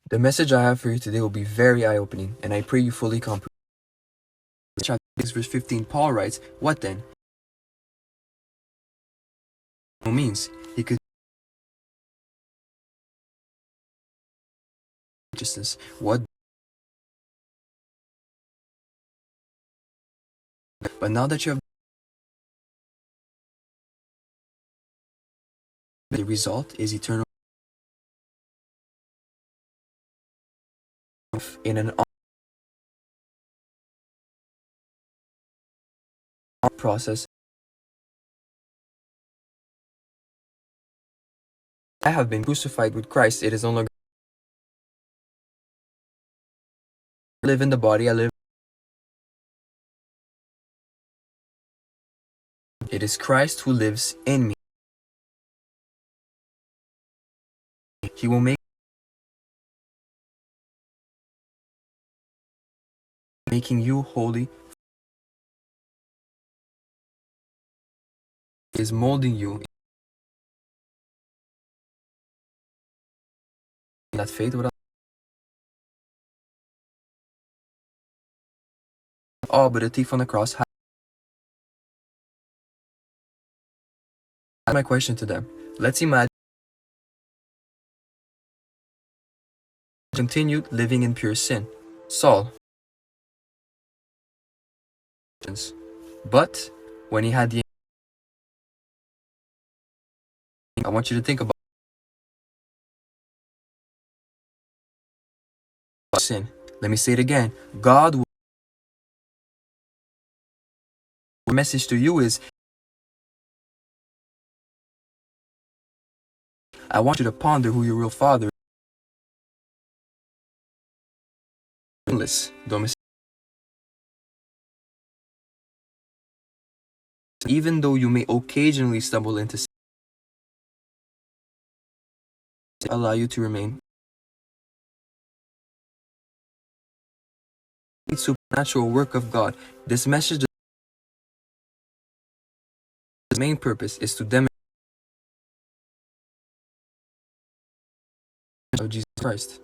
The message I have for you today will be very eye-opening, and I pray you fully comprehend. Chapter 6, verse 15, Paul writes, "What then?" No means he could righteousness. What? But now that you have, the result is eternal life in an process. I have been crucified with Christ. It is no longer I live in the body. I live. It is Christ who lives in me. He will make making you holy. Is molding you in that faith without. Oh, but the thief on the cross. My question to them. Let's imagine continued living in pure sin. Saul. But when he had the, I want you to think about sin. Let me say it again. God will. The message to you is, I want you to ponder who your real father is. Even though you may occasionally stumble into sin, allow you to remain. Supernatural work of God. This message, the main purpose is to demonstrate of Jesus Christ.